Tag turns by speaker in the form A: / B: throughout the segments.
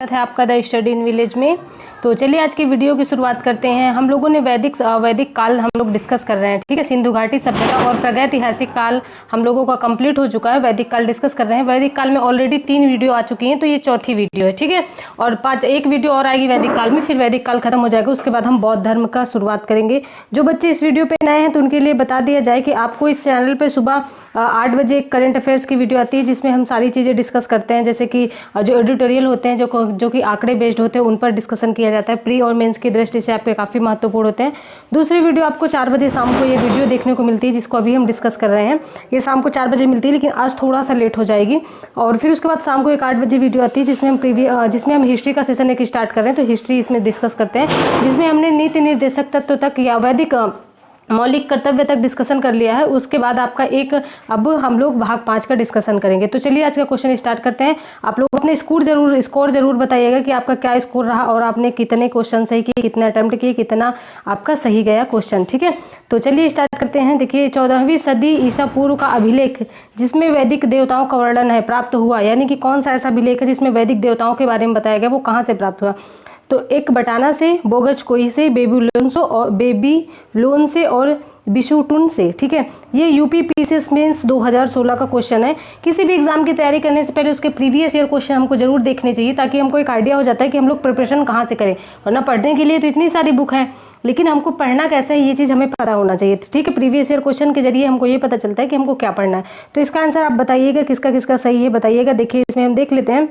A: है आपका the study in village में। तो चलिए आज की वीडियो की शुरुआत करते हैं। हम लोगों ने वैदिक काल हम लोग डिस्कस कर रहे हैं, ठीक है। सिंधु घाटी सभ्यता और प्रागैतिहासिक काल हम लोगों का कंप्लीट हो चुका है। वैदिक काल डिस्कस कर रहे हैं। वैदिक काल में ऑलरेडी 3 वीडियो आ चुकी हैं, तो ये चौथी वीडियो है, ठीक है। और एक वीडियो और आएगी वैदिक काल में, फिर वैदिक काल खत्म हो जाएगा। उसके बाद हम बौद्ध धर्म का शुरुआत करेंगे। जो बच्चे इस वीडियो पे नए हैं तो उनके लिए बता दिया जाए कि आपको इस चैनल पे सुबह 8 बजे एक करंट अफेयर्स की वीडियो आती है, जिसमें हम सारी चीज़ें डिस्कस करते हैं, जैसे कि जो एडिटोरियल होते हैं, जो कि आंकड़े बेस्ड होते हैं, उन पर डिस्कशन किया जाता है। प्री और मेंस की दृष्टि से आपके काफ़ी महत्वपूर्ण होते हैं। दूसरी वीडियो आपको 4 बजे शाम को ये वीडियो देखने को मिलती है, जिसको अभी हम डिस्कस कर रहे हैं। ये शाम को 4 बजे मिलती है, लेकिन आज थोड़ा सा लेट हो जाएगी। और फिर उसके बाद शाम को एक 8 बजे वीडियो आती है, जिसमें हम हिस्ट्री का सेशन एक स्टार्ट कर रहे हैं। तो हिस्ट्री इसमें डिस्कस करते हैं, जिसमें हमने नीति निर्देशक तत्व तक या वैदिक मौलिक कर्तव्य तक डिस्कशन कर लिया है। उसके बाद आपका अब हम लोग भाग 5 का डिस्कशन करेंगे। तो चलिए आज का क्वेश्चन स्टार्ट करते हैं। आप लोग अपने स्कोर जरूर बताइएगा कि आपका क्या स्कोर रहा और आपने कितने क्वेश्चन सही किए, कितने अटेम्प्ट किए, कितना आपका सही गया क्वेश्चन, ठीक है। तो चलिए स्टार्ट करते हैं। देखिए 14वीं सदी ईसा पूर्व का अभिलेख जिसमें वैदिक देवताओं का वर्णन है प्राप्त हुआ, यानी कि कौन सा ऐसा अभिलेख है जिसमें वैदिक देवताओं के बारे में बताया गया, वो कहाँ से प्राप्त हुआ। तो एक बटाना से, बोगजकोई से, बेबीलोन से और बिशुटुन से, ठीक है। ये यूपी पीसीएस मेंस 2016 का क्वेश्चन है। किसी भी एग्जाम की तैयारी करने से पहले उसके प्रीवियस ईयर क्वेश्चन हमको जरूर देखने चाहिए, ताकि हमको एक आइडिया हो जाता है कि हम लोग प्रिपरेशन कहाँ से करें। वरना पढ़ने के लिए तो इतनी सारी बुक है, लेकिन हमको पढ़ना कैसे है ये चीज़ हमें पता होना चाहिए, ठीक है। प्रीवियस ईयर क्वेश्चन के जरिए हमको ये पता चलता है कि हमको क्या पढ़ना है। तो इसका आंसर आप बताइएगा, किसका किसका सही है बताइएगा। देखिए इसमें हम देख लेते हैं।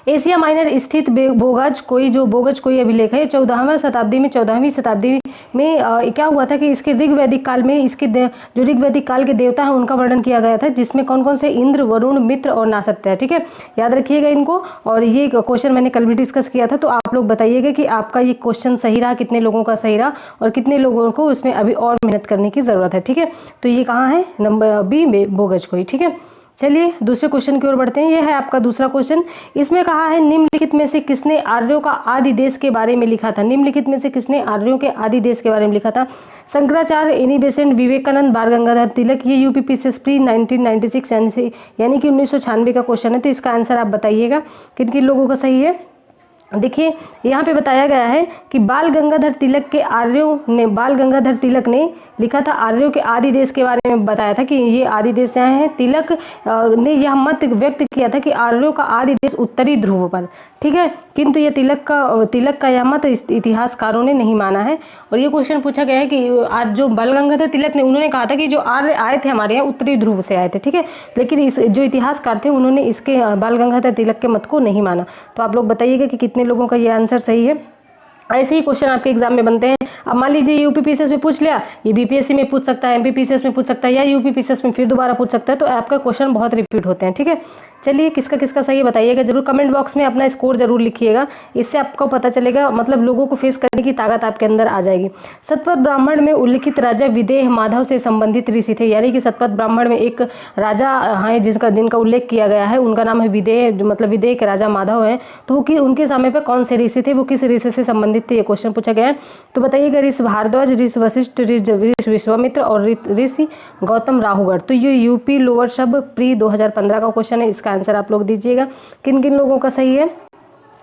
A: एशिया माइनर स्थित बोगजकोई अभिलेख है। 14वीं शताब्दी में क्या हुआ था कि इसके ऋग्वैदिक काल में जो ऋग्वैदिक काल के देवता हैं उनका वर्णन किया गया था, जिसमें कौन कौन से इंद्र, वरुण, मित्र और नासत्य है, ठीक है। याद रखिएगा इनको। और ये क्वेश्चन मैंने कल भी डिस्कस किया था। तो आप लोग बताइएगा कि आपका ये क्वेश्चन सही रहा, कितने लोगों का सही रहा और कितने लोगों को इसमें अभी और मेहनत करने की जरूरत है, ठीक है। तो ये कहाँ है, नंबर बी में बोगजकोई, ठीक है। चलिए दूसरे क्वेश्चन की ओर बढ़ते हैं। यह है आपका दूसरा क्वेश्चन। इसमें कहा है निम्नलिखित में से किसने आर्यों का आदि देश के बारे में लिखा था। निम्नलिखित में से किसने आर्यों के आदि देश के बारे में लिखा था। शंकराचार्य, एनी बेसेंट, विवेकानंद, बाल गंगाधर तिलक। ये यूपी पीसीएस प्री 1996 यानी कि 1996 का क्वेश्चन है। तो इसका आंसर आप बताइएगा किन किन लोगों का सही है। देखिए यहाँ पे बताया गया है कि बाल गंगाधर तिलक ने लिखा था, आर्यों के आदि देश के बारे में बताया था कि ये आदि देश यहाँ है। तिलक ने यह मत व्यक्त किया था कि आर्यों का आदि देश उत्तरी ध्रुव पर, ठीक है। किंतु ये तिलक का यह मत इतिहासकारों ने नहीं माना है। और ये क्वेश्चन पूछा गया है कि आज जो बाल गंगाधर तिलक ने, उन्होंने कहा था कि जो आर्य आए थे हमारे यहाँ उत्तरी ध्रुव से आए थे, ठीक है। लेकिन जो इतिहासकार थे उन्होंने इसके बाल गंगाधर तिलक के मत को नहीं माना। तो आप लोग बताइएगा कि कितने लोगों का ये आंसर सही है। ऐसे ही क्वेश्चन आपके एग्जाम में बनते हैं। अब मान लीजिए यूपी पीसीएस में पूछ लिया, ये बीपीएससी में पूछ सकता है, एमपी पीसीएस में पूछ सकता है, या यूपी पीसीएस में फिर दोबारा पूछ सकता है। तो आपका क्वेश्चन बहुत रिपीट होते हैं, ठीक है। चलिए किसका किसका सही है बताइएगा जरूर। कमेंट बॉक्स में अपना स्कोर जरूर लिखिएगा, इससे आपको पता चलेगा, मतलब लोगों को फेस करने की ताकत आपके अंदर आ जाएगी। शतपथ ब्राह्मण में उल्लिखित राजा विदेह माधव से संबंधित ऋषि थे, यानी कि शतपथ ब्राह्मण में एक राजा है जिनका उल्लेख किया गया है, उनका नाम है विदेह, मतलब विदेह के राजा माधव हैं। तो उनके समय पर कौन से ऋषि थे, वो किस ऋषि से संबंधित थे, ये क्वेश्चन पूछा गया है। तो बताइएगा ऋषि भारद्वाज, ऋषि वशिष्ठ, ऋषि विश्वामित्र और ऋषि गौतम राहुगढ़। तो ये यूपी लोअर सब प्री 2015 का क्वेश्चन है। इसका आंसर आप लोग दीजिएगा किन किन लोगों का सही है।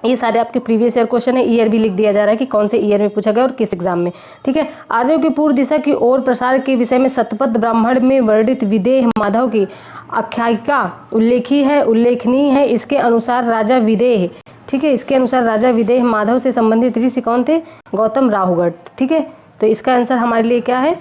A: ये सारे आपके प्रीवियस ईयर क्वेश्चन है, ईयर भी लिख दिया जा रहा है कि कौन से ईयर में पूछा गया और किस एग्जाम में, ठीक है। आर्यों की पूर्व दिशा की ओर प्रसार के विषय में शतपथ ब्राह्मण में वर्णित विदेह माधव की आख्यायिका उल्लेखनीय है। इसके अनुसार राजा विदेह, ठीक है, इसके अनुसार राजा विदेह माधव से संबंधित ऋषि कौन थे, गौतम राहुगढ़, ठीक है। तो इसका आंसर हमारे लिए क्या है,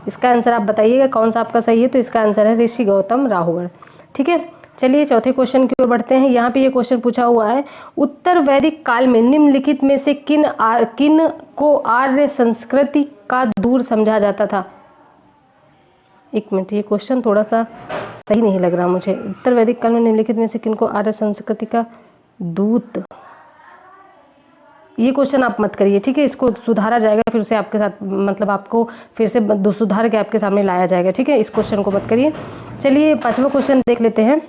A: इसका आंसर आप बताइएगा कौन सा आपका सही है। तो इसका आंसर है ऋषि गौतम राहुगढ़, ठीक है। चलिए चौथे क्वेश्चन की ओर बढ़ते हैं। यहाँ पे ये क्वेश्चन पूछा हुआ है, उत्तर वैदिक काल में निम्नलिखित में से किन को आर्य संस्कृति का दूर समझा जाता था। एक मिनट, ये क्वेश्चन थोड़ा सा सही नहीं लग रहा मुझे। उत्तर वैदिक काल में निम्नलिखित में से किन को आर्य संस्कृति का दूत, ये क्वेश्चन आप मत करिए, ठीक है। इसको सुधारा जाएगा, फिर उसे आपके साथ, मतलब आपको फिर से सुधार के आपके सामने लाया जाएगा, ठीक है। इस क्वेश्चन को मत करिए। चलिए 5वां क्वेश्चन देख लेते हैं।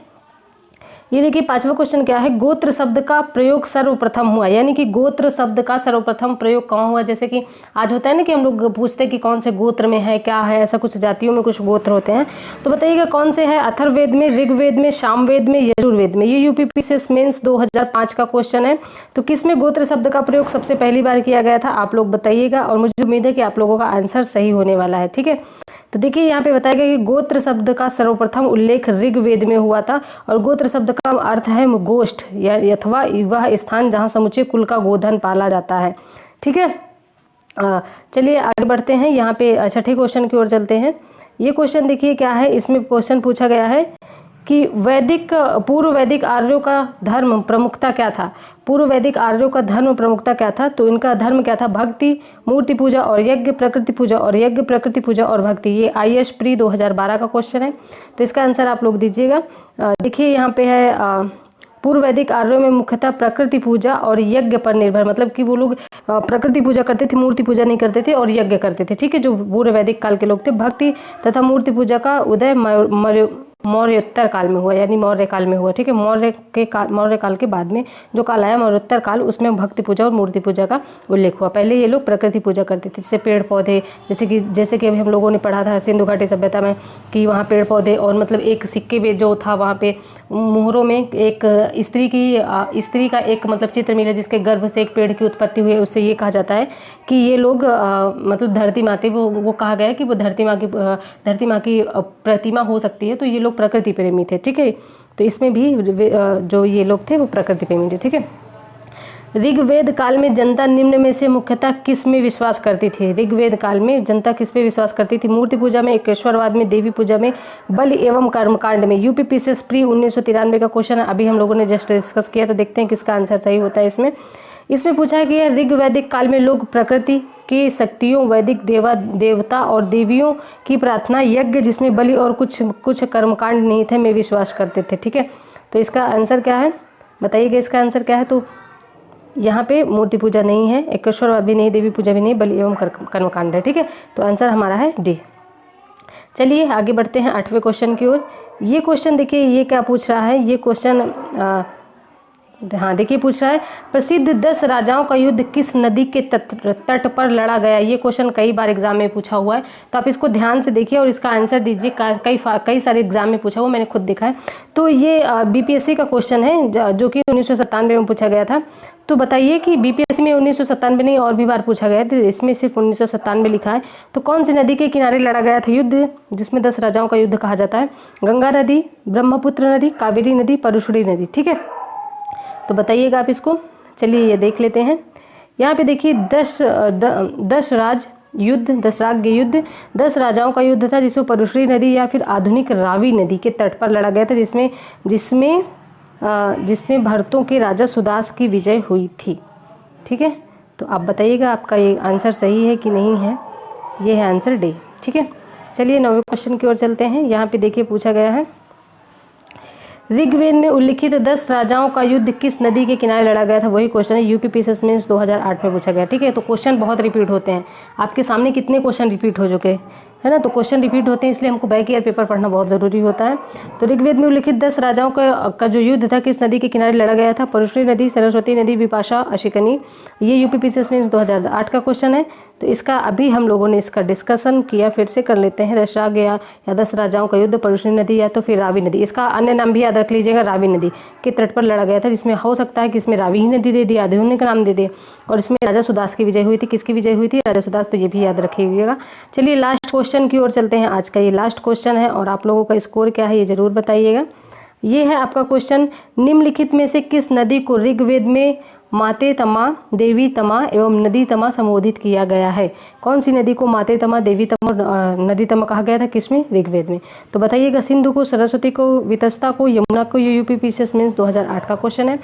A: ये देखिए 5वां क्वेश्चन क्या है, गोत्र शब्द का प्रयोग सर्वप्रथम हुआ, यानी कि गोत्र शब्द का सर्वप्रथम प्रयोग कहाँ हुआ। जैसे कि आज होता है ना कि हम लोग पूछते हैं कि कौन से गोत्र में है, क्या है, ऐसा कुछ जातियों में कुछ गोत्र होते हैं, तो बताइएगा कौन से है। अथर्ववेद में, ऋग्वेद में, सामवेद में, यजुर्वेद में। ये यूपीपीसीएस मेंस 2005 का क्वेश्चन है। तो किस में गोत्र शब्द का प्रयोग सबसे पहली बार किया गया था, आप लोग बताइएगा, और मुझे उम्मीद है कि आप लोगों का आंसर सही होने वाला है। ठीक है, तो देखिए यहाँ पे बताया गया कि गोत्र शब्द का सर्वप्रथम उल्लेख ऋग्वेद में हुआ था, और गोत्र शब्द का अर्थ है गोष्ठ या अथवा वह स्थान जहाँ समुचे कुल का गोधन पाला जाता है। ठीक है, चलिए आगे बढ़ते हैं। यहाँ पे छठे क्वेश्चन की ओर चलते हैं। ये क्वेश्चन देखिए क्या है, इसमें क्वेश्चन पूछा गया है कि पूर्व वैदिक आर्यों का धर्म प्रमुखता क्या था। पूर्व वैदिक आर्यों का धर्म प्रमुखता क्या था, तो इनका धर्म क्या था, भक्ति, मूर्ति पूजा और यज्ञ, प्रकृति पूजा और यज्ञ, प्रकृति पूजा और भक्ति। ये IAS प्री 2012 का क्वेश्चन है, तो इसका आंसर आप लोग दीजिएगा। देखिए यहाँ पे है पूर्व वैदिक आर्यों में मुख्यतः प्रकृति पूजा और यज्ञ पर निर्भर, मतलब कि वो लोग प्रकृति पूजा करते थे, मूर्ति पूजा नहीं करते थे, और यज्ञ करते थे। ठीक है, जो पूर्व वैदिक काल के लोग थे। भक्ति तथा मूर्ति पूजा का उदय मौर्योत्तर काल में हुआ, यानी मौर्य काल में हुआ। ठीक है, मौर्य काल के बाद में जो काल आया मौर्योत्तर काल, उसमें भक्ति पूजा और मूर्ति पूजा का उल्लेख हुआ। पहले ये लोग प्रकृति पूजा करते थे, जैसे पेड़ पौधे, जैसे कि अभी हम लोगों ने पढ़ा था सिंधु घाटी सभ्यता में कि वहाँ पेड़ पौधे, और मतलब एक सिक्के में जो था वहाँ पे मोहरों में एक स्त्री का एक मतलब चित्र मिला जिसके गर्भ से एक पेड़ की उत्पत्ति हुई है। उससे ये कहा जाता है कि ये लोग मतलब धरती माँ थी, वो कहा गया है कि वो धरती माँ की प्रतिमा हो सकती है, तो ये लोग प्रकृति प्रेमी थे। ठीक है, तो इसमें भी जो ये लोग थे वो प्रकृति प्रेमी थे। ठीक है, ऋग्वेद काल में जनता निम्न में से मुख्यतः किस में विश्वास करती थी। ऋग्वेद काल में जनता किस पे विश्वास करती थी, मूर्ति पूजा में, एकेश्वरवाद में, देवी पूजा में, बलि एवं कर्मकांड में। यूपीपीसीएस प्री 1993 का क्वेश्चन है, अभी हम लोगों ने जस्ट डिस्कस किया, तो देखते हैं किसका आंसर सही होता है। इसमें पूछा गया ऋग्वैदिक काल में लोग प्रकृति की शक्तियों, वैदिक देवता और देवियों की प्रार्थना, यज्ञ जिसमें बलि और कुछ कर्मकांड नहीं थे में विश्वास करते थे। ठीक है, तो इसका आंसर क्या है, बताइएगा इसका आंसर क्या है। तो यहाँ पे मूर्ति पूजा नहीं है, एकेश्वरवाद भी नहीं, देवी पूजा भी नहीं, बलि एवं कर्मकांड है। ठीक है, तो आंसर हमारा है डी। चलिए आगे बढ़ते हैं 8वें क्वेश्चन की ओर। ये क्वेश्चन देखिए ये क्या पूछ रहा है, ये क्वेश्चन हाँ देखिए पूछ रहा है, प्रसिद्ध 10 राजाओं का युद्ध किस नदी के तट पर लड़ा गया। ये क्वेश्चन कई बार एग्जाम में पूछा हुआ है, तो आप इसको ध्यान से देखिए और इसका आंसर दीजिए। कई सारे एग्जाम में पूछा हुआ, मैंने खुद देखा है। तो ये BPSC का क्वेश्चन है जो कि 1997 में पूछा गया था। तो बताइए कि BPSC में 1997 नहीं और भी बार पूछा गया था, इसमें सिर्फ 1997 लिखा है। तो कौन सी नदी के किनारे लड़ा गया था युद्ध जिसमें 10 राजाओं का युद्ध कहा जाता है। गंगा नदी, ब्रह्मपुत्र नदी, कावेरी नदी, परशुड़ी नदी। ठीक है, तो बताइएगा आप इसको। चलिए ये देख लेते हैं। यहाँ पे देखिए 10 राग्य युद्ध 10 राजाओं का युद्ध था, जिसमें परशुड़ी नदी या फिर आधुनिक रावी नदी के तट पर लड़ा गया था, जिसमें भरतों के राजा सुदास की विजय हुई थी। ठीक है, तो आप बताइएगा आपका ये आंसर सही है कि नहीं है। ये है आंसर डी। ठीक है, चलिए 9वें क्वेश्चन की ओर चलते हैं। यहाँ पे देखिए पूछा गया है, ऋग्वेद में उल्लिखित 10 राजाओं का युद्ध किस नदी के किनारे लड़ा गया था। वही क्वेश्चन है, यूपीपीसीएस मेंस 2008 में पूछा गया। ठीक है, तो क्वेश्चन बहुत रिपीट होते हैं, आपके सामने कितने क्वेश्चन रिपीट हो चुके है ना, तो क्वेश्चन रिपीट होते हैं, इसलिए हमको बैक ईयर पेपर पढ़ना बहुत ज़रूरी होता है। तो ऋग्वेद में उल्लिखित 10 राजाओं का जो युद्ध था किस नदी के किनारे लड़ा गया था। परशुड़ी नदी, सरस्वती नदी, विपाशा, अशिकनी। ये यूपीपीसीएस में 2008 का क्वेश्चन है। तो इसका अभी हम लोगों ने इसका डिस्कशन किया, फिर से कर लेते हैं। 10 राग या 10 राजाओं का युद्ध परशुड़ी नदी या तो फिर रावी नदी, इसका अन्य नाम भी याद रख लीजिएगा, रावी नदी के तट पर लड़ा गया था, जिसमें हो सकता है कि इसमें रावी ही नदी दे दी, आधुनिक नाम दे दिए, और इसमें राजा सुदास की विजय हुई थी। किसकी विजय हुई थी, राजा सुदास, तो ये भी याद रखिएगा। चलिए लास्ट क्वेश्चन की ओर चलते हैं। आज का ये लास्ट क्वेश्चन है और आप लोगों का स्कोर क्या है ये जरूर बताइएगा। ये है आपका क्वेश्चन, निम्नलिखित में से किस नदी को ऋग्वेद में माते तमा, देवी तमा एवं नदी तमा संबोधित किया गया है। कौन सी नदी को माते तमा, देवी तमा और नदी तमा कहा गया था, किसमें, ऋग्वेद में। तो बताइएगा, सिंधु को, सरस्वती को, वितस्ता को, यमुना को। ये यूपीपीसीएस मेंस 2008 का क्वेश्चन है।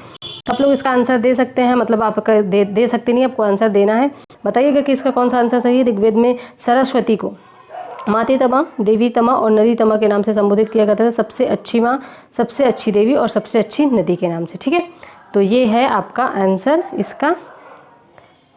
A: आप लोग इसका आंसर दे सकते हैं, मतलब आप दे सकते नहीं, आपको आंसर देना है। बताइएगा कि इसका कौन सा आंसर सही है। ऋग्वेद में सरस्वती को माते तमा, देवी तमा और नदी तमा के नाम से संबोधित किया जाता है। सबसे अच्छी माँ, सबसे अच्छी देवी और सबसे अच्छी नदी के नाम से। ठीक है, तो ये है आपका आंसर इसका।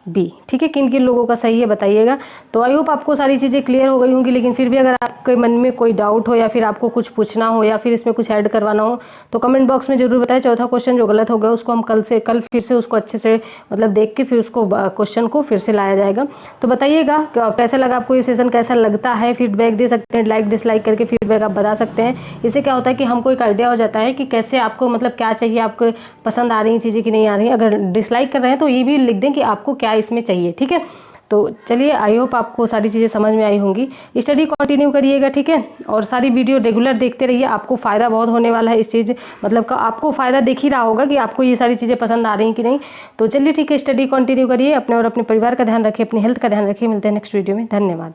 A: बी। ठीक है, किन किन लोगों का सही है बताइएगा। तो आई होप आपको सारी चीज़ें क्लियर हो गई होंगी, लेकिन फिर भी अगर आपके मन में कोई डाउट हो या फिर आपको कुछ पूछना हो या फिर इसमें कुछ ऐड करवाना हो तो कमेंट बॉक्स में जरूर बताएं। चौथा क्वेश्चन जो गलत हो गया उसको हम कल फिर से उसको अच्छे से मतलब देख के फिर उसको क्वेश्चन को फिर से लाया जाएगा। तो बताइएगा कैसा लगा आपको ये सेशन, कैसा लगता है, फीडबैक दे सकते हैं, लाइक डिसलाइक करके फीडबैक आप बता सकते हैं। इससे क्या होता है कि हमको एक आइडिया हो जाता है कि कैसे आपको मतलब क्या चाहिए, आपको पसंद आ रही हैं चीज़ें कि नहीं आ रही हैं। अगर डिसलाइक कर रहे हैं तो ये भी लिख दें कि आपको क्या इसमें चाहिए। ठीक है, तो चलिए आई होप आपको सारी चीज़ें समझ में आई होंगी। स्टडी कंटिन्यू करिएगा, ठीक है, और सारी वीडियो रेगुलर देखते रहिए, आपको फ़ायदा बहुत होने वाला है इस चीज़ मतलब का आपको फ़ायदा दिख ही रहा होगा कि आपको ये सारी चीज़ें पसंद आ रही हैं कि नहीं। तो चलिए ठीक है, स्टडी कंटिन्यू करिए, अपने और अपने परिवार का ध्यान रखिए, अपनी हेल्थ का ध्यान रखिए। मिलते हैं नेक्स्ट वीडियो में, धन्यवाद।